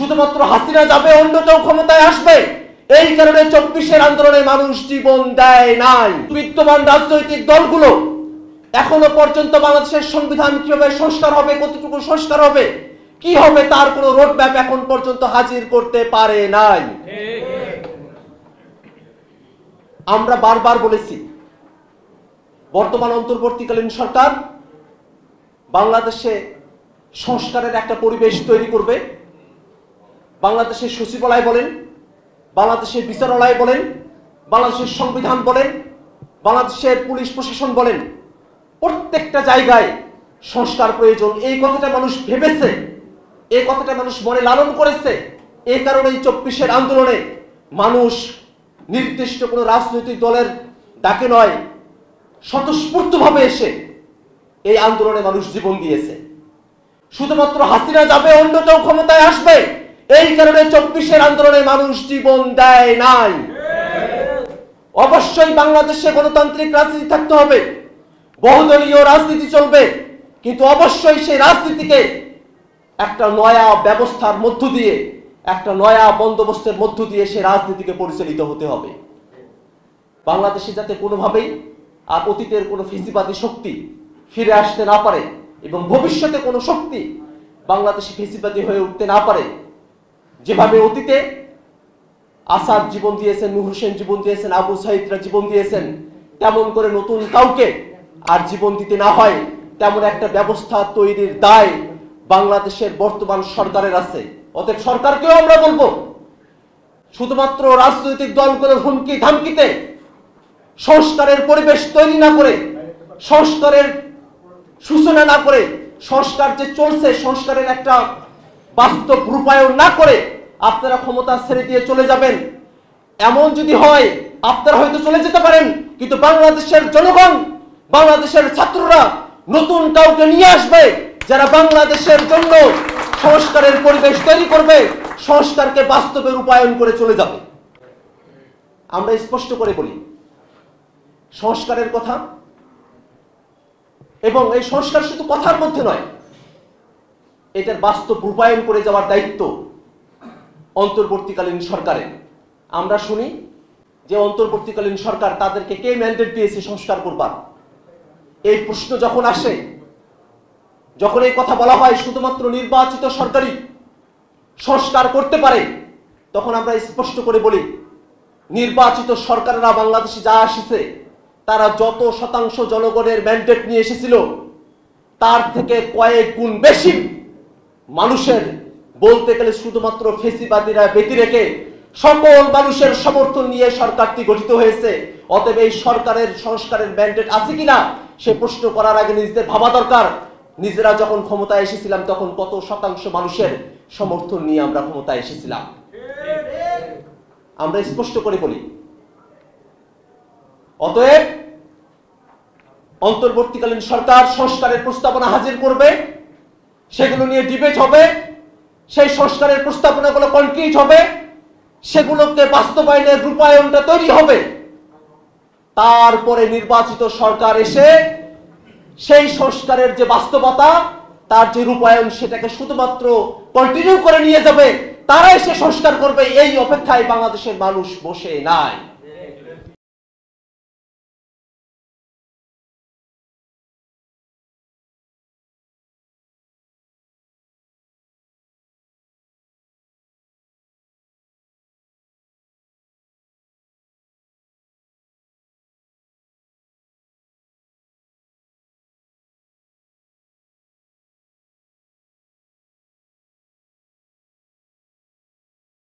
শুধুমাত্র হাসিনা যাবে, অন্য কেউ ক্ষমতায় আসবে, এই কারণে 24-এর আন্দোলনে মানুষ জীবন দেয় নাই। বিদ্যমান রাজনৈতিক দলগুলো এখনো পর্যন্ত বাংলাদেশের সংবিধান কিভাবে সংস্কার হবে, কতটুকু সংস্কার হবে, কি হবে, তার কোনো রোডম্যাপ এখন পর্যন্ত হাজির করতে পারে নাই। আমরা বারবার বলেছি, বর্তমান অন্তর্বর্তীকালীন সরকার বাংলাদেশে সংস্কারের একটা পরিবেশ তৈরি করবে। বাংলাদেশের সচিবালয় বলেন, বাংলাদেশের বিচারালয় বলেন, বাংলাদেশের সংবিধান বলেন, বাংলাদেশের পুলিশ প্রশাসন বলেন, প্রত্যেকটা জায়গায় সংস্কার প্রয়োজন। এই কথাটা মানুষ ভেবেছে, এই কথাটা মানুষ মনে লালন করেছে। এই কারণেই 24-এর আন্দোলনে মানুষ নির্দিষ্ট কোনো রাজনৈতিক দলের ডাকে নয়, স্বতঃস্ফূর্তভাবে এসে এই আন্দোলনে মানুষ জীবন দিয়েছে। শুধুমাত্র হাসিনা যাবে, অন্য কেউ ক্ষমতায় আসবে, এই কারণে 24-এর আন্দোলনে মানুষ জীবন দেয় নাই। অবশ্যই বাংলাদেশে গণতান্ত্রিক রাজনীতি থাকতে হবে, বহুদলীয় রাজনীতি চলবে, কিন্তু অবশ্যই সেই রাজনীতিকে একটা নয়া ব্যবস্থার মধ্য দিয়ে, একটা নয়া বন্দোবস্তের মধ্য দিয়ে সেই রাজনীতিকে পরিচালিত হতে হবে। বাংলাদেশে যাতে কোনোভাবেই আর অতীতের কোনো ফেসিবাদী শক্তি ফিরে আসতে না পারে এবং ভবিষ্যতে কোনো শক্তি বাংলাদেশে ফেসিবাদী হয়ে উঠতে না পারে। যেভাবে অতীতে আসাদ জীবন দিয়েছেন, নূর হোসেন জীবন দিয়েছেন, আবু সাইদরা জীবন দিয়েছেন, তেমন করে নতুন কাউকে আর জীবন দিতে না হয়, তেমন একটা ব্যবস্থা তৈরির দায় বাংলাদেশের বর্তমান সরকারের আছে। অতএব সরকারকেও আমরা বলবো, শুধুমাত্র রাজনৈতিক দলগুলোর হুমকি ধামকিতে সংস্কারের পরিবেশ তৈরি না করে, সংস্কারের সূচনা না করে, সংস্কার যে চলছে সংস্কারের একটা বাস্তব রূপায়ণ না করে আপনারা ক্ষমতা ছেড়ে দিয়ে চলে যাবেন। এমন যদি হয় আপনারা হয়তো চলে যেতে পারেন, কিন্তু বাংলাদেশের জনগণ, বাংলাদেশের ছাত্ররা নতুন কাউকে নিয়ে আসবে যারা বাংলাদেশের জন্য সংস্কারের পরিবেশ তৈরি করবে, সংস্কারকে বাস্তবে রূপায়ণ করে চলে যাবে। আমরা স্পষ্ট করে বলি, সংস্কারের কথা, এবং এই সংস্কার শুধু কথার মধ্যে নয়, এটার বাস্তব রূপায়ণ করে যাওয়ার দায়িত্ব অন্তর্বর্তীকালীন সরকারের। আমরা শুনি যে অন্তর্বর্তীকালীন সরকার তাদেরকে কে ম্যান্ডেট দিয়েছে সংস্কার করবার। এই প্রশ্ন যখন আসে, যখন এই কথা বলা হয় শুধুমাত্র নির্বাচিত সরকারই সংস্কার করতে পারে, তখন আমরা স্পষ্ট করে বলি, নির্বাচিত সরকারেরা বাংলাদেশে যা আসছে তারা যত শতাংশ জনগণের ম্যান্ডেট নিয়ে এসেছিল তার থেকে কয়েক গুণ বেশি মানুষের, বলতে গেলে শুধুমাত্র ফেসিবাদীরা ব্যতি রেখে সকল মানুষের সমর্থন নিয়ে সরকারটি গঠিত হয়েছে। অতএব এই সরকারের সংস্কারের ম্যান্ডেট আছে কিনা সে প্রশ্ন করার আগে নিজেদের ভাবা দরকার, নিজেরা যখন ক্ষমতায় এসেছিলাম তখন কত শতাংশ মানুষের সমর্থন নিয়ে আমরা ক্ষমতায় এসেছিলাম। আমরা স্পষ্ট করে বলি, অতএব অন্তর্বর্তীকালীন সরকার সংস্কারের প্রস্তাবনা হাজির করবে, সেগুলো নিয়ে ডিবেট হবে, সেই সংস্কারের প্রস্তাবনাগুলো কনক্রিট হবে, সেগুলোকে বাস্তবায়নের রূপায়ণটা তৈরি হবে। তারপরে নির্বাচিত সরকার এসে সেই সংস্কারের যে বাস্তবতা, তার যে রূপায়ণ, সেটাকে শুধুমাত্র কন্টিনিউ করে নিয়ে যাবে, তারা এসে সংস্কার করবে। এই অপেক্ষায় বাংলাদেশের মানুষ বসে নাই।